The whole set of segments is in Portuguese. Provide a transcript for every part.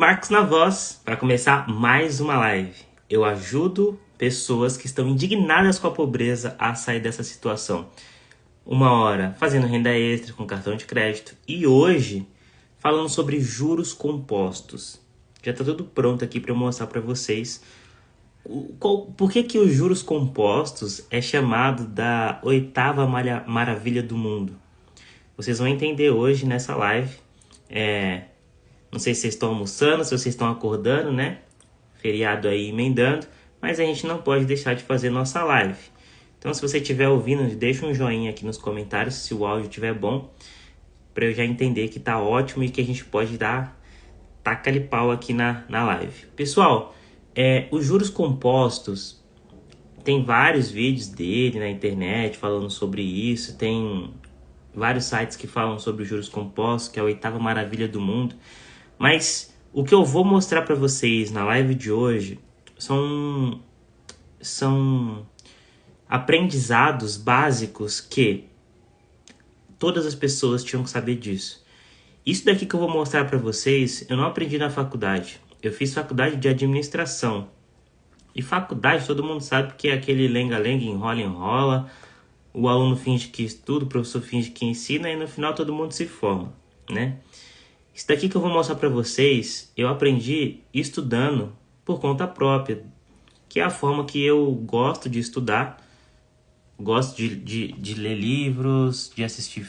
Marcos na voz, para começar mais uma live. Eu ajudo pessoas que estão indignadas com a pobreza a sair dessa situação. Uma hora fazendo renda extra com cartão de crédito e hoje falando sobre juros compostos. Já está tudo pronto aqui para eu mostrar para vocês por que os juros compostos é chamado da oitava maravilha do mundo. Vocês vão entender hoje nessa live. Não sei se vocês estão almoçando, se vocês estão acordando, né? Feriado aí emendando, mas a gente não pode deixar de fazer nossa live. Então, se você estiver ouvindo, deixa um joinha aqui nos comentários se o áudio estiver bom, para eu já entender que tá ótimo e que a gente pode taca-lhe pau aqui na live. Pessoal, os juros compostos, tem vários vídeos dele na internet falando sobre isso, tem vários sites que falam sobre os juros compostos, que é a oitava maravilha do mundo. Mas o que eu vou mostrar para vocês na live de hoje são aprendizados básicos que todas as pessoas tinham que saber disso. Isso daqui que eu vou mostrar para vocês, eu não aprendi na faculdade. Eu fiz faculdade de administração. E faculdade, todo mundo sabe que é aquele lenga-lenga, enrola-enrola. O aluno finge que estuda, o professor finge que ensina e no final todo mundo se forma, né? Isso daqui que eu vou mostrar para vocês, eu aprendi estudando por conta própria, que é a forma que eu gosto de estudar. Gosto de ler livros, de assistir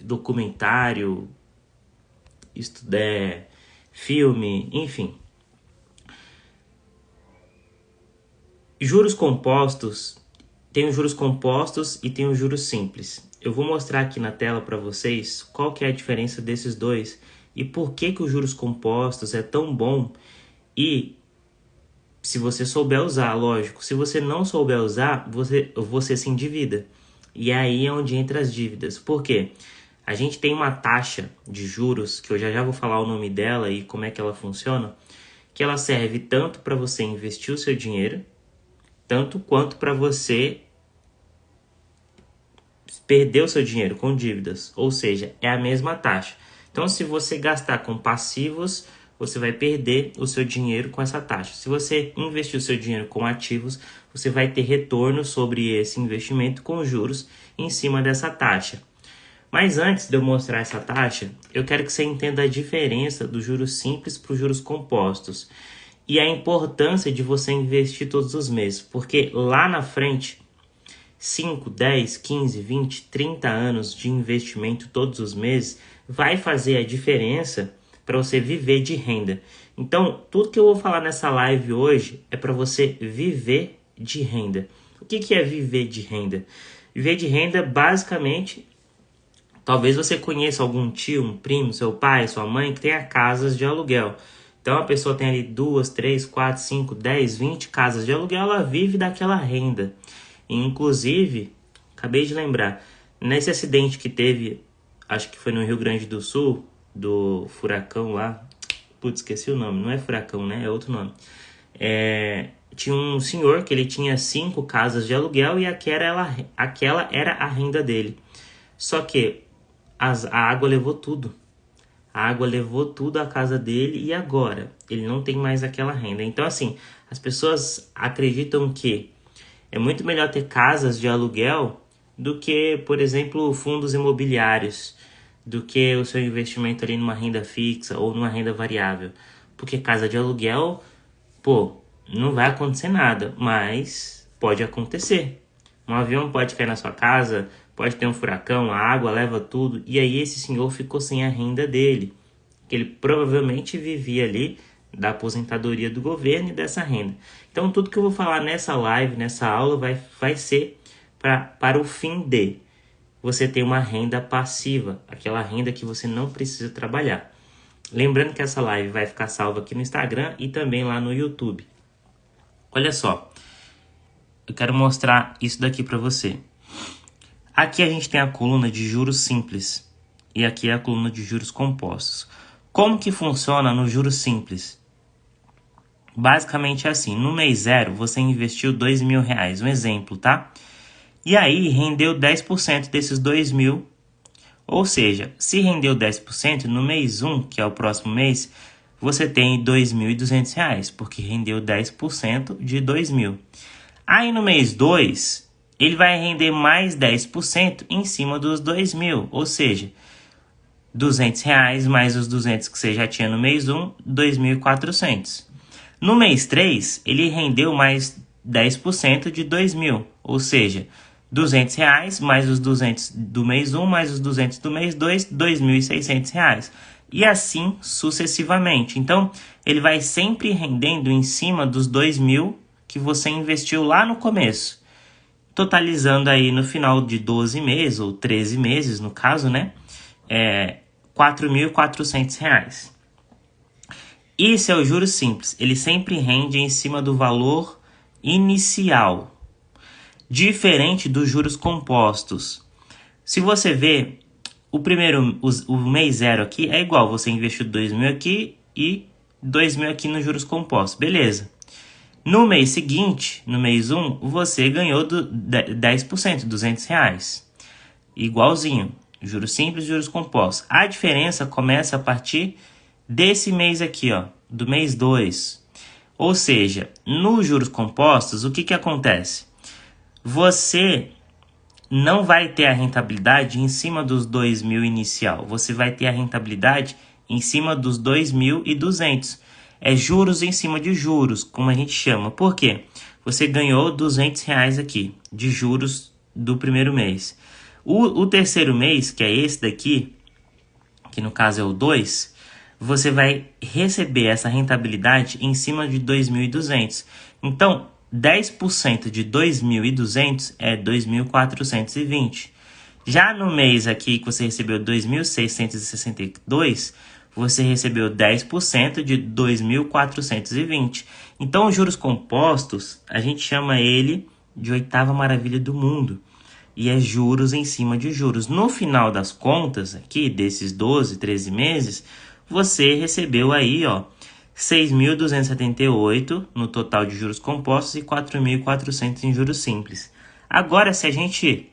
documentário, estudar filme, enfim. Juros compostos, tem os juros compostos e tem os juros simples. Eu vou mostrar aqui na tela para vocês qual que é a diferença desses dois e por que os juros compostos é tão bom e se você souber usar, lógico. Se você não souber usar, você se endivida. E aí é onde entra as dívidas. Por quê? A gente tem uma taxa de juros, que eu já vou falar o nome dela e como é que ela funciona, que ela serve tanto para você investir o seu dinheiro, tanto quanto para você perder o seu dinheiro com dívidas. Ou seja, é a mesma taxa. Então, se você gastar com passivos, você vai perder o seu dinheiro com essa taxa. Se você investir o seu dinheiro com ativos, você vai ter retorno sobre esse investimento com juros em cima dessa taxa. Mas antes de eu mostrar essa taxa, eu quero que você entenda a diferença dos juros simples para os juros compostos. E a importância de você investir todos os meses. Porque lá na frente, 5, 10, 15, 20, 30 anos de investimento todos os meses vai fazer a diferença para você viver de renda. Então, tudo que eu vou falar nessa live hoje é para você viver de renda. O que é viver de renda? Viver de renda, basicamente, talvez você conheça algum tio, um primo, seu pai, sua mãe, que tenha casas de aluguel. Então, a pessoa tem ali 2, 3, 4, 5, 10, 20 casas de aluguel, ela vive daquela renda. E, inclusive, acabei de lembrar, nesse acidente que teve, acho que foi no Rio Grande do Sul, do furacão lá, putz, esqueci o nome, não é furacão, né, é outro nome. Tinha um senhor que ele tinha 5 casas de aluguel e aquela era a renda dele. Só que a água levou tudo. A água levou tudo à casa dele e agora ele não tem mais aquela renda. Então, assim, as pessoas acreditam que é muito melhor ter casas de aluguel do que, por exemplo, fundos imobiliários, do que o seu investimento ali numa renda fixa ou numa renda variável. Porque casa de aluguel, não vai acontecer nada, mas pode acontecer. Um avião pode cair na sua casa, pode ter um furacão, a água leva tudo, e aí esse senhor ficou sem a renda dele, que ele provavelmente vivia ali da aposentadoria do governo e dessa renda. Então tudo que eu vou falar nessa live, nessa aula, vai ser para o fim de você ter uma renda passiva, aquela renda que você não precisa trabalhar. Lembrando que essa live vai ficar salva aqui no Instagram e também lá no YouTube. Olha só, eu quero mostrar isso daqui para você. Aqui a gente tem a coluna de juros simples e aqui é a coluna de juros compostos. Como que funciona no juros simples? Basicamente é assim, no mês 0 você investiu R$2.000, um exemplo, tá? E aí rendeu 10% desses 2.000, ou seja, se rendeu 10%, no mês 1, que é o próximo mês, você tem R$ 2.200, porque rendeu 10% de 2.000. Aí no mês 2, ele vai render mais 10% em cima dos 2.000, ou seja, R$ 200 mais os 200 que você já tinha no mês 1, 2.400. No mês 3, ele rendeu mais 10% de 2.000, ou seja, R$ 200 mais os 200 do mês 1 mais os 200 do mês 2, R$ 2.600. E assim sucessivamente. Então, ele vai sempre rendendo em cima dos 2.000 que você investiu lá no começo. Totalizando aí no final de 12 meses, ou 13 meses no caso, né? R$ 4.400. Isso é o juros simples. Ele sempre rende em cima do valor inicial. Diferente dos juros compostos. Se você ver, o mês 0 aqui é igual. Você investiu 2.000 aqui e 2.000 aqui nos juros compostos. Beleza. No mês seguinte, no mês 1, você ganhou 10%, R$ 200. Igualzinho. Juros simples e juros compostos. A diferença começa a partir desse mês aqui, ó, do mês 2. Ou seja, nos juros compostos, o que acontece? Você não vai ter a rentabilidade em cima dos 2.000 inicial. Você vai ter a rentabilidade em cima dos 2.200. É juros em cima de juros, como a gente chama. Por quê? Você ganhou R$ 200 aqui, de juros do primeiro mês. O terceiro mês, que é esse daqui, que no caso é o 2, você vai receber essa rentabilidade em cima de 2.200. Então, 10% de 2.200 é 2.420. Já no mês aqui que você recebeu 2.662, você recebeu 10% de 2.420. Então, os juros compostos, a gente chama ele de oitava maravilha do mundo. E é juros em cima de juros. No final das contas, aqui, desses 12, 13 meses, você recebeu aí, ó, 6.278 no total de juros compostos e 4.400 em juros simples. Agora, se a gente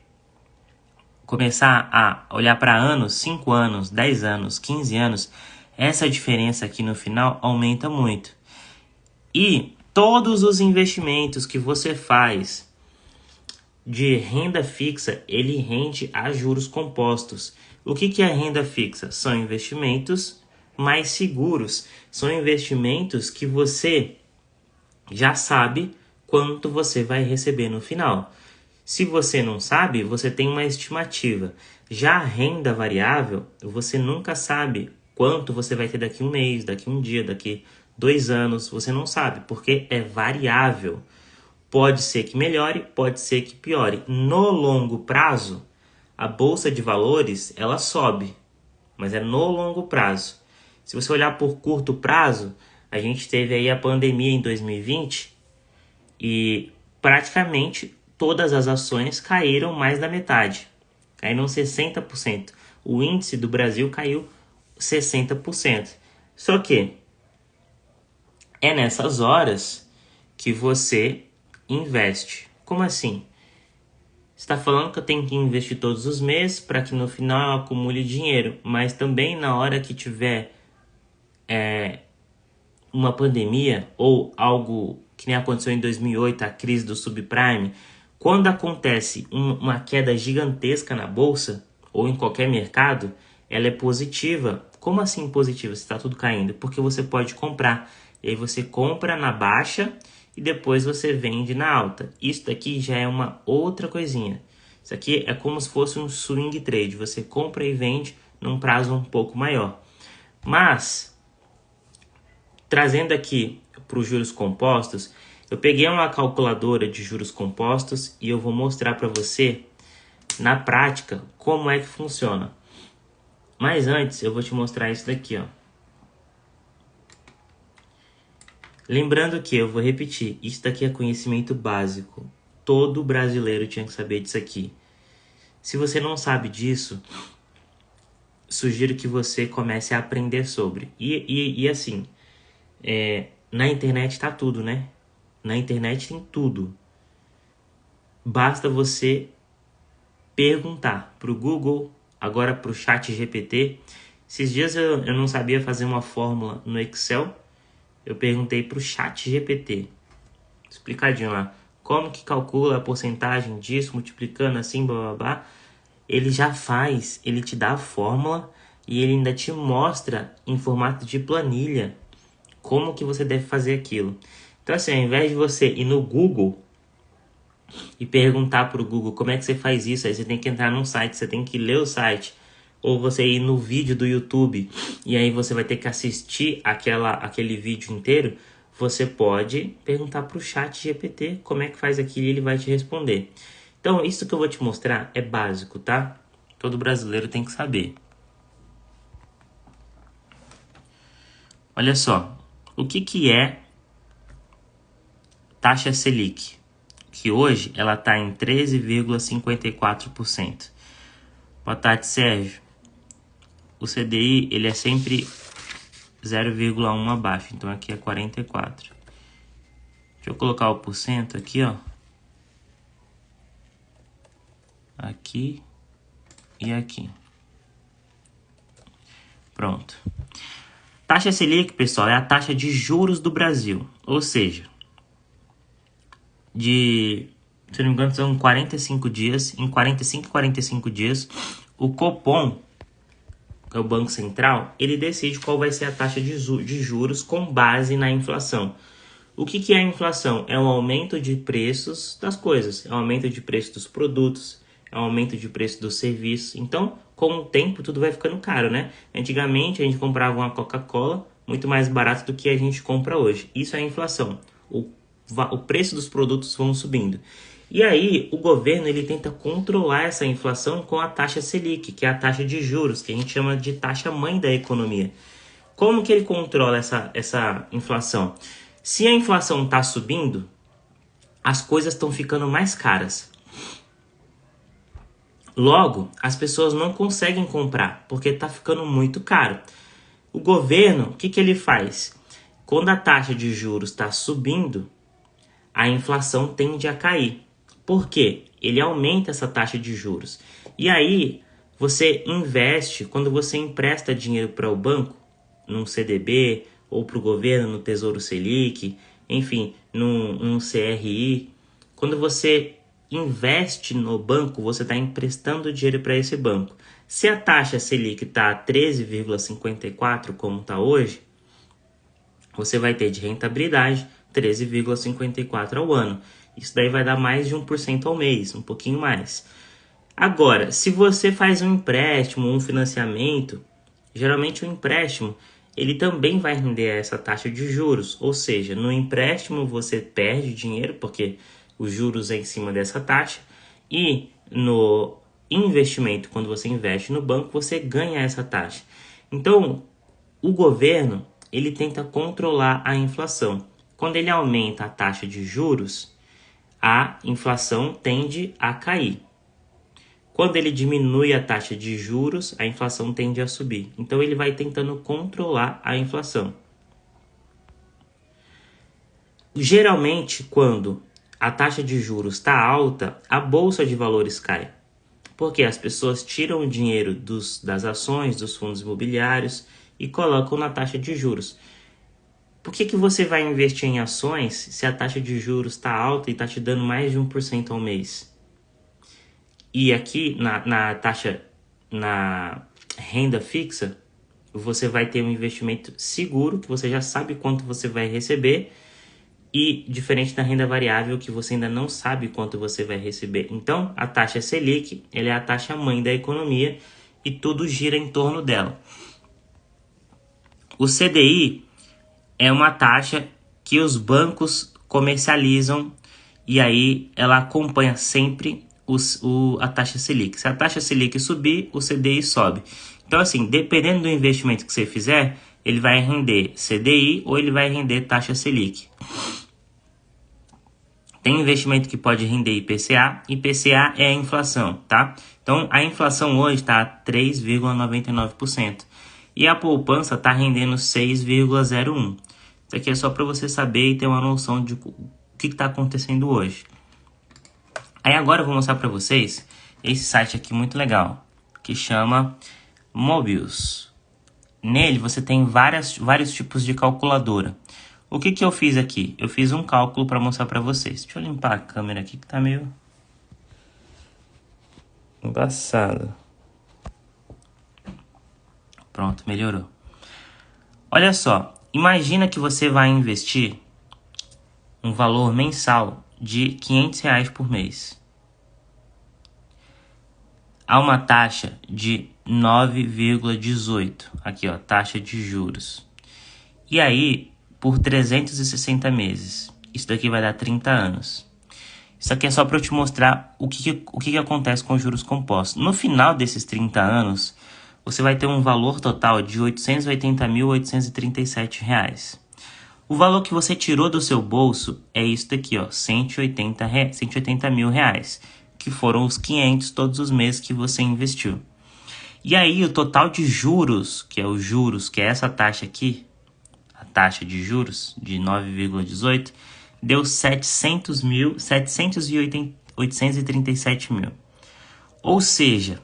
começar a olhar para anos, 5 anos, 10 anos, 15 anos, essa diferença aqui no final aumenta muito. E todos os investimentos que você faz de renda fixa, ele rende a juros compostos. O que é renda fixa? São investimentos mais seguros. São investimentos que você já sabe quanto você vai receber no final. Se você não sabe, você tem uma estimativa. Já a renda variável, você nunca sabe quanto você vai ter daqui um mês, daqui um dia, daqui 2 anos. Você não sabe, porque é variável. Pode ser que melhore, pode ser que piore. No longo prazo, a bolsa de valores, ela sobe, mas é no longo prazo. Se você olhar por curto prazo, a gente teve aí a pandemia em 2020 e praticamente todas as ações caíram mais da metade. Caíram 60%. O índice do Brasil caiu 60%. Só que é nessas horas que você investe. Como assim? Você está falando que eu tenho que investir todos os meses para que no final eu acumule dinheiro, mas também na hora que tiver uma pandemia ou algo que nem aconteceu em 2008, a crise do subprime, quando acontece uma queda gigantesca na bolsa ou em qualquer mercado, ela é positiva. Como assim positiva se está tudo caindo? Porque você pode comprar. E aí você compra na baixa e depois você vende na alta. Isso daqui já é uma outra coisinha. Isso aqui é como se fosse um swing trade. Você compra e vende num prazo um pouco maior. Mas, trazendo aqui para os juros compostos, eu peguei uma calculadora de juros compostos e eu vou mostrar para você, na prática, como é que funciona. Mas antes, eu vou te mostrar isso daqui, ó. Lembrando que, eu vou repetir, isso daqui é conhecimento básico. Todo brasileiro tinha que saber disso aqui. Se você não sabe disso, sugiro que você comece a aprender sobre. E assim, na internet tá tudo, né? Na internet tem tudo. Basta você perguntar pro Google, agora pro ChatGPT, Esses dias eu não sabia fazer uma fórmula no Excel. Eu perguntei para o ChatGPT, explicadinho lá, como que calcula a porcentagem disso, multiplicando assim, blá blá blá. Ele já faz, ele te dá a fórmula e ele ainda te mostra em formato de planilha como que você deve fazer aquilo. Então assim, ao invés de você ir no Google e perguntar para o Google como é que você faz isso, aí você tem que entrar num site, você tem que ler o site, ou você ir no vídeo do YouTube e aí você vai ter que assistir aquele vídeo inteiro. Você pode perguntar para o ChatGPT como é que faz aquilo e ele vai te responder. Então, isso que eu vou te mostrar é básico, tá? Todo brasileiro tem que saber. Olha só, o que é taxa Selic? Que hoje ela está em 13,54%. Boa tarde, Sérgio. O CDI ele é sempre 0,1 abaixo, então aqui é 44. Deixa eu colocar o porcento aqui, ó. Aqui e aqui. Pronto. Taxa Selic, pessoal, é a taxa de juros do Brasil. Ou seja, se não me engano, são 45 dias. Em 45 dias, o Copom, que é o Banco Central, ele decide qual vai ser a taxa de juros com base na inflação. O que é a inflação? É o aumento de preços das coisas, é o aumento de preço dos produtos, é o aumento de preço dos serviços. Então, com o tempo, tudo vai ficando caro, né? Antigamente, a gente comprava uma Coca-Cola muito mais barato do que a gente compra hoje. Isso é a inflação. O preço dos produtos vão subindo. E aí, o governo ele tenta controlar essa inflação com a taxa Selic, que é a taxa de juros, que a gente chama de taxa mãe da economia. Como que ele controla essa inflação? Se a inflação está subindo, as coisas estão ficando mais caras. Logo, as pessoas não conseguem comprar, porque está ficando muito caro. O governo, o que ele faz? Quando a taxa de juros está subindo, a inflação tende a cair. Por quê? Ele aumenta essa taxa de juros. E aí, você investe, quando você empresta dinheiro para o banco, num CDB, ou para o governo, no Tesouro Selic, enfim, num CRI. Quando você investe no banco, você está emprestando dinheiro para esse banco. Se a taxa Selic está 13,54, como está hoje, você vai ter de rentabilidade 13,54 ao ano. Isso daí vai dar mais de 1% ao mês, um pouquinho mais. Agora, se você faz um empréstimo, um financiamento, geralmente o empréstimo ele também vai render essa taxa de juros. Ou seja, no empréstimo você perde dinheiro, porque os juros é em cima dessa taxa, e no investimento, quando você investe no banco, você ganha essa taxa. Então, o governo ele tenta controlar a inflação. Quando ele aumenta a taxa de juros, a inflação tende a cair. Quando ele diminui a taxa de juros, a inflação tende a subir. Então, ele vai tentando controlar a inflação. Geralmente, quando a taxa de juros está alta, a bolsa de valores cai. Porque as pessoas tiram o dinheiro das ações, dos fundos imobiliários e colocam na taxa de juros. Por que você vai investir em ações se a taxa de juros está alta e está te dando mais de 1% ao mês? E aqui na renda fixa, você vai ter um investimento seguro, que você já sabe quanto você vai receber, e diferente da renda variável, que você ainda não sabe quanto você vai receber. Então, a taxa Selic, ela é a taxa mãe da economia e tudo gira em torno dela. O CDI é uma taxa que os bancos comercializam e aí ela acompanha sempre a taxa Selic. Se a taxa Selic subir, o CDI sobe. Então, assim, dependendo do investimento que você fizer, ele vai render CDI ou ele vai render taxa Selic. Tem investimento que pode render IPCA. IPCA é a inflação, tá? Então, a inflação hoje está a 3,99%. E a poupança está rendendo 6,01%. Isso aqui é só para você saber e ter uma noção de o que está acontecendo hoje. Aí agora eu vou mostrar para vocês esse site aqui muito legal, que chama Mobius. nele você tem vários tipos de calculadora. O que que eu fiz aqui? Eu fiz um cálculo para mostrar para vocês. Deixa eu limpar a câmera aqui que tá meio embaçado. Pronto, melhorou. Olha só, imagina que você vai investir um valor mensal de R$500 por mês. Há uma taxa de 9,18. Aqui, ó, taxa de juros. E aí, por 360 meses. Isso daqui vai dar 30 anos. Isso aqui é só para eu te mostrar o que acontece com os juros compostos. No final desses 30 anos, você vai ter um valor total de R$ 880.837. O valor que você tirou do seu bolso é isso daqui, ó, 180 mil reais, que foram os 500 todos os meses que você investiu. E aí, o total de juros, que é os juros, que é essa taxa aqui, a taxa de juros de 9,18, deu 837 mil. Ou seja,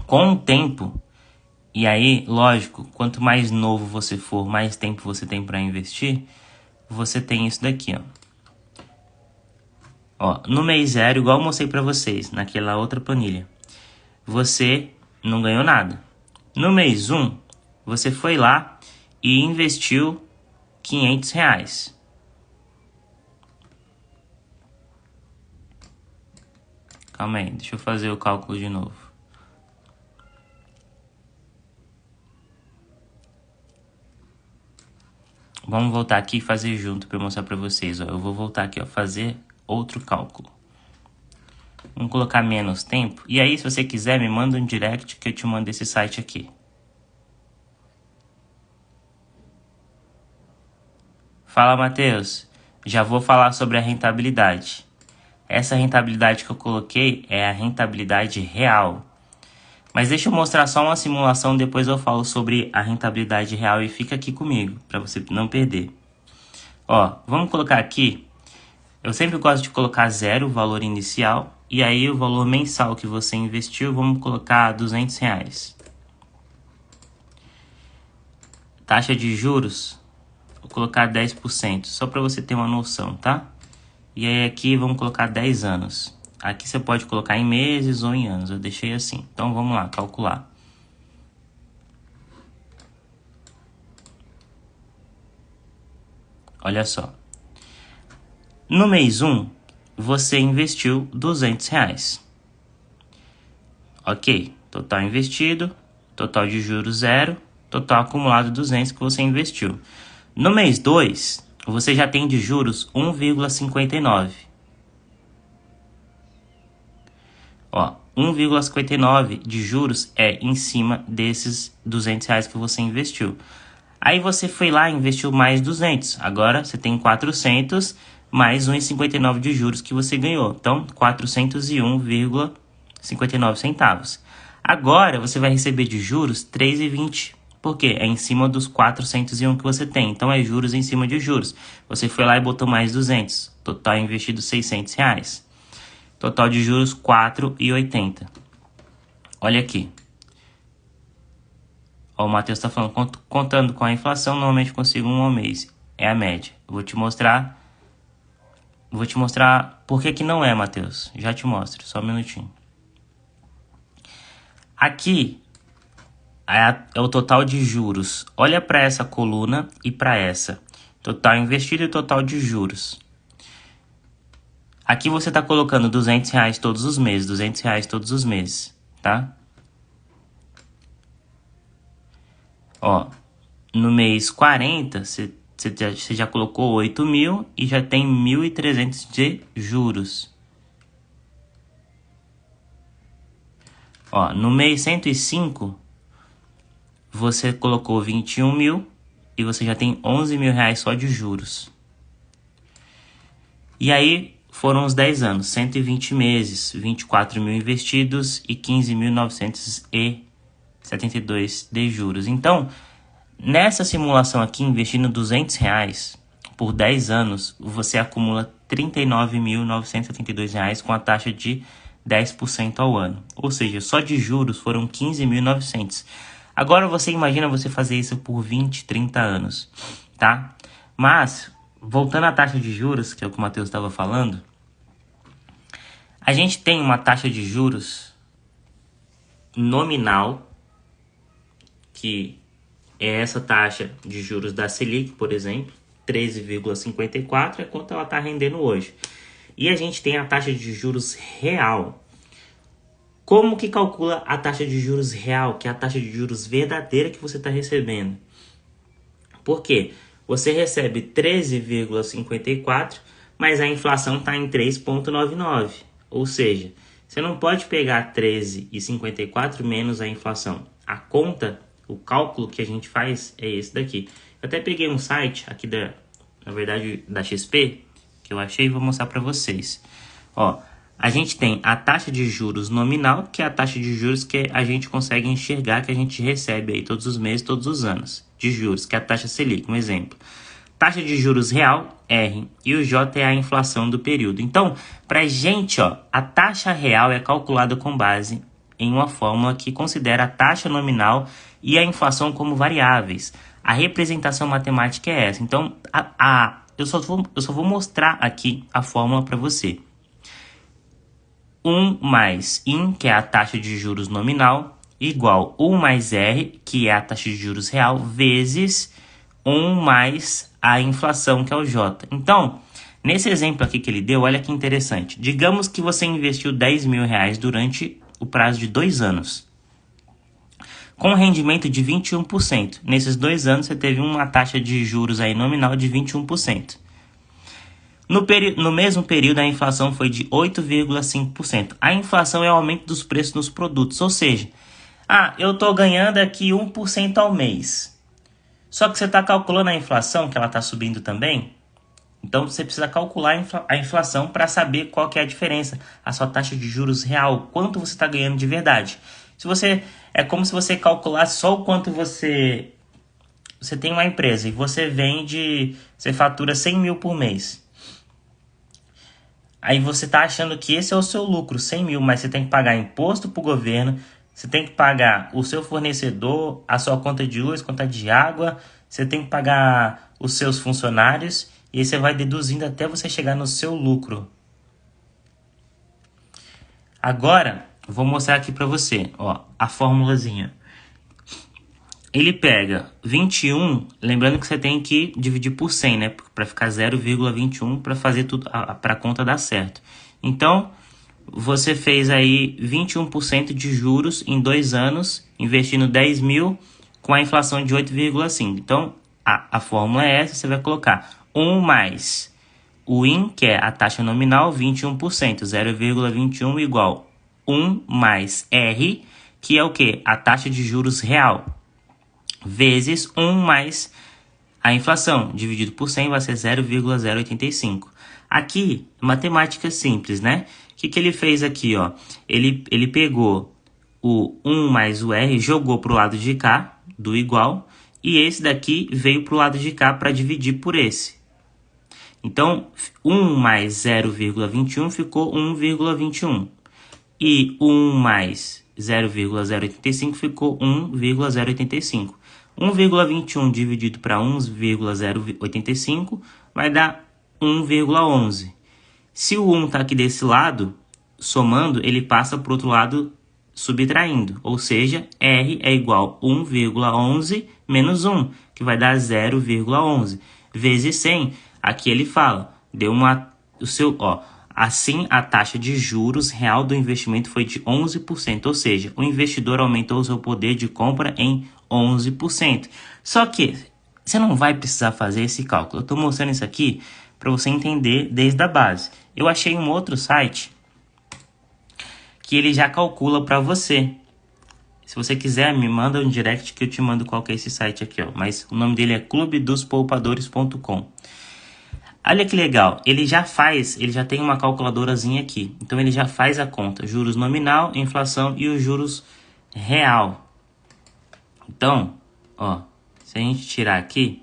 com o tempo, e aí, lógico, quanto mais novo você for, mais tempo você tem para investir, você tem isso daqui, ó. Ó, no mês 0, igual eu mostrei para vocês, naquela outra planilha, você não ganhou nada. No mês 1, você foi lá e investiu R$500. Calma aí, deixa eu fazer o cálculo de novo. Vamos voltar aqui e fazer junto para eu mostrar para vocês. Ó. Eu vou voltar aqui, ó, fazer outro cálculo. Vamos colocar menos tempo. E aí, se você quiser, me manda um direct que eu te mando esse site aqui. Fala, Matheus. Já vou falar sobre a rentabilidade. Essa rentabilidade que eu coloquei é a rentabilidade real. Mas deixa eu mostrar só uma simulação, depois eu falo sobre a rentabilidade real e fica aqui comigo, para você não perder. Ó, vamos colocar aqui, eu sempre gosto de colocar 0, o valor inicial, e aí o valor mensal que você investiu, vamos colocar R$200. Taxa de juros, vou colocar 10%, só para você ter uma noção, tá? E aí aqui vamos colocar 10 anos. Aqui você pode colocar em meses ou em anos, eu deixei assim. Então vamos lá, calcular. Olha só. No mês 1, você investiu R$200. Ok, total investido, total de juros 0, total acumulado 200 que você investiu. No mês 2, você já tem de juros 1,59. Ó, 1,59 de juros é em cima desses R$200 que você investiu. Aí você foi lá e investiu mais 200. Agora você tem 400 mais 1,59 de juros que você ganhou. Então, 401,59 centavos. Agora você vai receber de juros 3,20. Por quê? É em cima dos 401 que você tem. Então, é juros em cima de juros. Você foi lá e botou mais 200. Total investido R$600. Total de juros, 4,80. Olha aqui. Ó, o Matheus está falando, contando com a inflação, normalmente consigo um ao mês. É a média. Eu vou te mostrar por que que não é, Matheus. Já te mostro, só um minutinho. Aqui é o total de juros. Olha para essa coluna e para essa. Total investido e total de juros. Aqui você está colocando R$200 todos os meses, R$200 todos os meses, tá? Ó, no mês 40, você já colocou 8 mil e já tem 1.300 de juros. Ó, no mês 105, você colocou 21 mil e você já tem 11 mil reais só de juros. E aí foram os 10 anos, 120 meses, 24 mil investidos e 15.972 de juros. Então, nessa simulação aqui, investindo R$200 por 10 anos, você acumula R$39.972 com a taxa de 10% ao ano. Ou seja, só de juros foram 15.900. Agora você imagina você fazer isso por 20, 30 anos, tá? Mas, voltando à taxa de juros, que é o que o Matheus estava falando, a gente tem uma taxa de juros nominal, que é essa taxa de juros da Selic, por exemplo, 13,54 é quanto ela está rendendo hoje. E a gente tem a taxa de juros real. Como que calcula a taxa de juros real, que é a taxa de juros verdadeira que você está recebendo? Por quê? Você recebe 13,54, mas a inflação está em 3,99. Ou seja, você não pode pegar 13,54 menos a inflação. A conta, o cálculo que a gente faz é esse daqui. Eu até peguei um site aqui na verdade, da XP, que eu achei e vou mostrar para vocês. Ó, a gente tem a taxa de juros nominal, que é a taxa de juros que a gente consegue enxergar, que a gente recebe aí todos os meses, todos os anos, de juros, que é a taxa Selic, um exemplo. Taxa de juros real, R, e o J é a inflação do período. Então, pra gente, ó, a taxa real é calculada com base em uma fórmula que considera a taxa nominal e a inflação como variáveis. A representação matemática é essa. Então, eu só vou mostrar aqui a fórmula para você. 1 mais IN, que é a taxa de juros nominal, igual 1 mais R, que é a taxa de juros real, vezes 1 mais a inflação, que é o J. Então, nesse exemplo aqui que ele deu, olha que interessante. Digamos que você investiu 10 mil reais durante o prazo de 2 anos. Com rendimento de 21%. Nesses 2 anos, você teve uma taxa de juros aí nominal de 21%. No mesmo período, a inflação foi de 8,5%. A inflação é o aumento dos preços nos produtos. Ou seja, eu estou ganhando aqui 1% ao mês. Só que você está calculando a inflação, que ela está subindo também. Então, você precisa calcular a inflação para saber qual que é a diferença. A sua taxa de juros real, quanto você está ganhando de verdade. É como se você calculasse só o quanto você tem uma empresa e você fatura 100 mil por mês. Aí você está achando que esse é o seu lucro, 100 mil, mas você tem que pagar imposto para o governo, você tem que pagar o seu fornecedor, a sua conta de luz, conta de água, você tem que pagar os seus funcionários e aí você vai deduzindo até você chegar no seu lucro. Agora, vou mostrar aqui para você, ó, a formulazinha. Ele pega 21, lembrando que você tem que dividir por 100, né? Para ficar 0,21 para fazer tudo, para a conta dar certo. Então, você fez aí 21% de juros em 2 anos, investindo 10 mil com a inflação de 8,5. Então, a fórmula é essa, você vai colocar 1 mais o IN, que é a taxa nominal, 21%, 0,21 igual 1 mais R, que é o quê? A taxa de juros real, vezes 1 mais a inflação, dividido por 100 vai ser 0,085. Aqui, matemática simples, né? O que ele fez aqui, ó? Ele pegou o 1 mais o R, jogou para o lado de cá, do igual, e esse daqui veio para o lado de cá para dividir por esse. Então, 1 mais 0,21 ficou 1,21. E 1 mais 0,085 ficou 1,085. 1,21 dividido para 1,085 vai dar 1,11. Se o 1 está aqui desse lado, somando, ele passa para o outro lado subtraindo. Ou seja, R é igual a 1,11 menos 1, que vai dar 0,11. Vezes 100, aqui ele fala, assim a taxa de juros real do investimento foi de 11%. Ou seja, o investidor aumentou o seu poder de compra em 11%. Só que você não vai precisar fazer esse cálculo. Eu estou mostrando isso aqui para você entender desde a base. Eu achei um outro site que ele já calcula para você. Se você quiser, me manda um direct que eu te mando qual que é esse site aqui, ó. Mas o nome dele é clubedosPoupadores.com. Olha que legal, ele já tem uma calculadorazinha aqui. Então ele já faz a conta, juros nominal, inflação e os juros real. Então, ó, se a gente tirar aqui,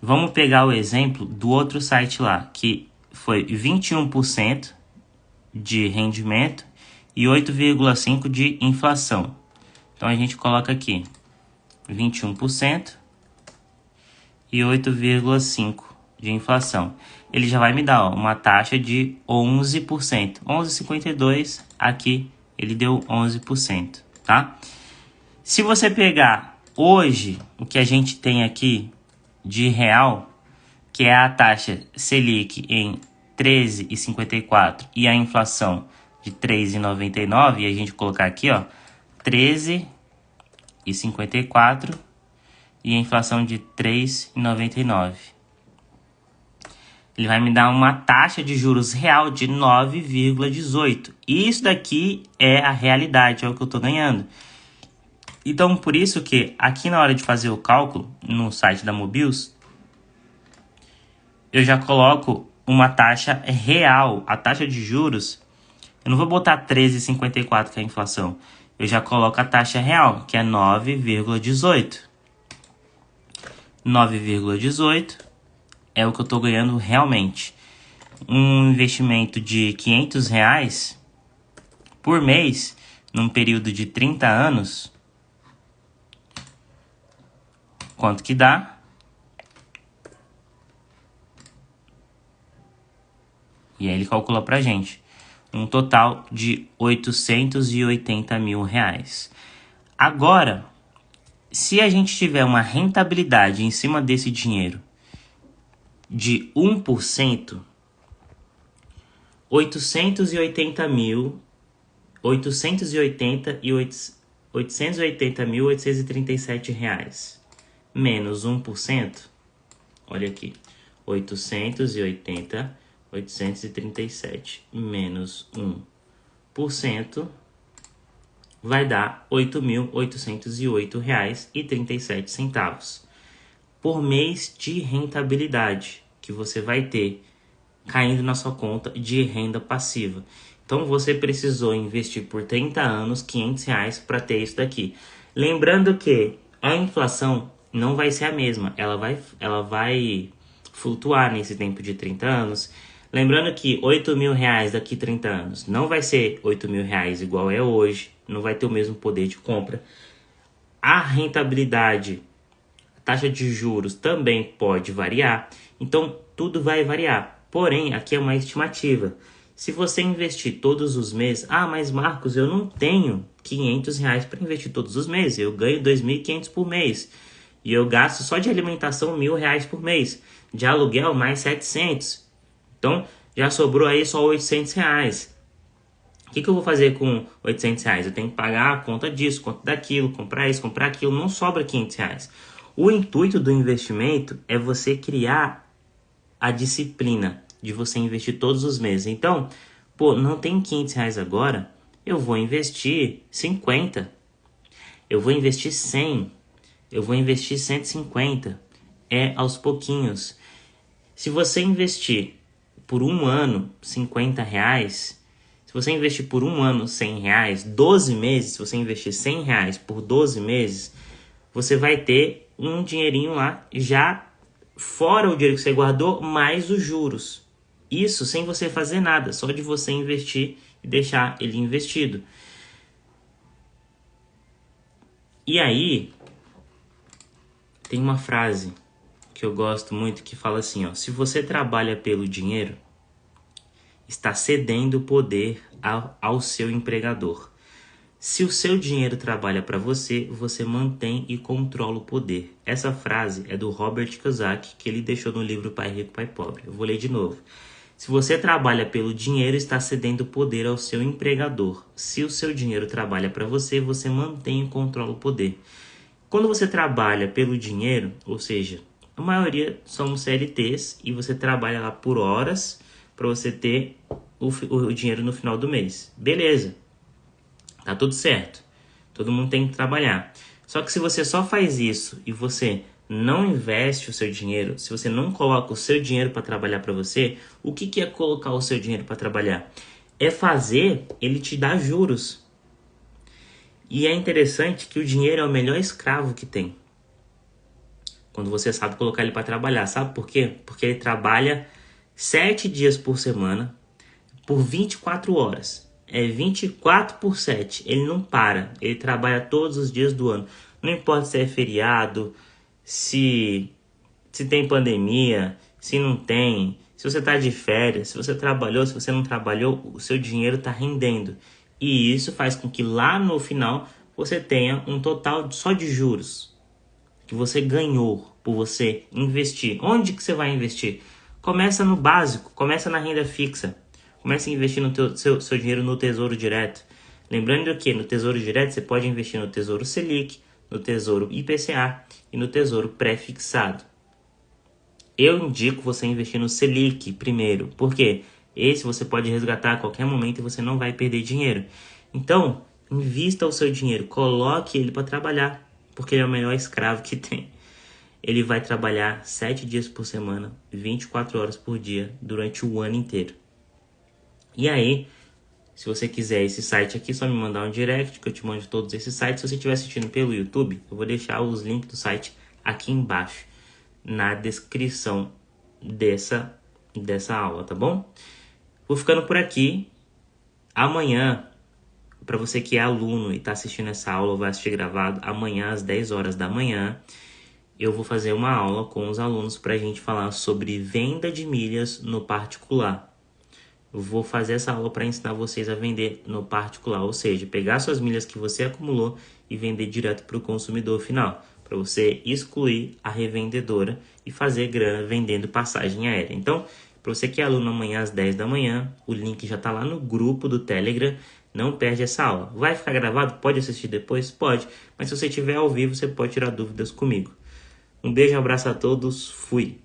vamos pegar o exemplo do outro site lá, que foi 21% de rendimento e 8,5% de inflação. Então a gente coloca aqui 21% e 8,5% de inflação. Ele já vai me dar, ó, uma taxa de 11%. 11,52, aqui ele deu 11%, tá? Se você pegar hoje o que a gente tem aqui de real, que é a taxa Selic em 13,54 e a inflação de 3,99, e a gente colocar aqui, ó, 13,54 e a inflação de 3,99. Ele vai me dar uma taxa de juros real de 9,18. Isso daqui é a realidade, é o que eu estou ganhando. Então, por isso que aqui na hora de fazer o cálculo, no site da Mobius, eu já coloco uma taxa real. A taxa de juros, eu não vou botar 13,54, que é a inflação. Eu já coloco a taxa real, que é 9,18. 9,18 é o que eu estou ganhando realmente. Um investimento de R$500 por mês, num período de 30 anos, quanto que dá? E aí ele calcula pra gente um total de R$880 mil. Agora, se a gente tiver uma rentabilidade em cima desse dinheiro de 1%, 880.837 reais menos 1%, olha aqui, 837 menos 1% vai dar R$ 8.808,37 por mês de rentabilidade que você vai ter caindo na sua conta de renda passiva. Então você precisou investir por 30 anos R$500 para ter isso daqui. Lembrando que a inflação não vai ser a mesma, ela vai flutuar nesse tempo de 30 anos. Lembrando que R$8.000 daqui a 30 anos não vai ser R$8.000 igual é hoje, não vai ter o mesmo poder de compra. A rentabilidade, a taxa de juros também pode variar, então tudo vai variar. Porém, aqui é uma estimativa. Se você investir todos os meses, mas Marcos, eu não tenho R$500 para investir todos os meses, eu ganho 2.500 por mês. E eu gasto só de alimentação R$1.000 por mês, de aluguel mais 700. Então, já sobrou aí só R$800. O que eu vou fazer com R$800? Eu tenho que pagar a conta disso, conta daquilo, comprar isso, comprar aquilo, não sobra R$500. O intuito do investimento é você criar a disciplina de você investir todos os meses. Então, não tem R$500 agora, eu vou investir 50, eu vou investir 100, eu vou investir 150, aos pouquinhos. Se você investir por um ano R$50, se você investir por um ano R$100, 12 meses, se você investir R$100 por 12 meses, você vai ter um dinheirinho lá, já fora o dinheiro que você guardou, mais os juros. Isso sem você fazer nada, só de você investir e deixar ele investido. E aí, tem uma frase que eu gosto muito que fala assim, ó: se você trabalha pelo dinheiro, está cedendo o poder ao seu empregador. Se o seu dinheiro trabalha para você, você mantém e controla o poder. Essa frase é do Robert Kiyosaki, que ele deixou no livro Pai Rico, Pai Pobre. Eu vou ler de novo. Se você trabalha pelo dinheiro, está cedendo o poder ao seu empregador. Se o seu dinheiro trabalha para você, você mantém e controla o poder. Quando você trabalha pelo dinheiro, ou seja, a maioria somos CLTs e você trabalha lá por horas para você ter o dinheiro no final do mês. Beleza, tá tudo certo. Todo mundo tem que trabalhar. Só que se você só faz isso e você não investe o seu dinheiro, se você não coloca o seu dinheiro para trabalhar para você, o que é colocar o seu dinheiro para trabalhar? É fazer ele te dar juros. E é interessante que o dinheiro é o melhor escravo que tem. Quando você sabe colocar ele para trabalhar. Sabe por quê? Porque ele trabalha 7 dias por semana, por 24 horas. é 24/7. Ele não para. Ele trabalha todos os dias do ano. Não importa se é feriado, se tem pandemia, se não tem, se você está de férias, se você trabalhou, se você não trabalhou, o seu dinheiro está rendendo. E isso faz com que lá no final você tenha um total só de juros que você ganhou por você investir. Onde que você vai investir? Começa no básico, começa na renda fixa. Comece a investir no seu dinheiro no Tesouro Direto. Lembrando que no Tesouro Direto você pode investir no Tesouro Selic, no Tesouro IPCA e no Tesouro Pré-fixado. Eu indico você investir no Selic primeiro, porque esse você pode resgatar a qualquer momento e você não vai perder dinheiro. Então, invista o seu dinheiro, coloque ele para trabalhar, porque ele é o melhor escravo que tem. Ele vai trabalhar 7 dias por semana, 24 horas por dia, durante o ano inteiro. E aí, se você quiser esse site aqui, é só me mandar um direct, que eu te mando todos esses sites. Se você estiver assistindo pelo YouTube, eu vou deixar os links do site aqui embaixo, na descrição dessa aula, tá bom? Vou ficando por aqui. Amanhã, para você que é aluno e está assistindo essa aula ou vai assistir gravado, amanhã às 10 horas da manhã, eu vou fazer uma aula com os alunos para a gente falar sobre venda de milhas no particular. Eu vou fazer essa aula para ensinar vocês a vender no particular, ou seja, pegar suas milhas que você acumulou e vender direto para o consumidor final, para você excluir a revendedora e fazer grana vendendo passagem aérea. Então, para você que é aluno, amanhã às 10 da manhã, o link já está lá no grupo do Telegram, não perde essa aula. Vai ficar gravado? Pode assistir depois? Pode, mas se você estiver ao vivo, você pode tirar dúvidas comigo. Um beijo, um abraço a todos, fui!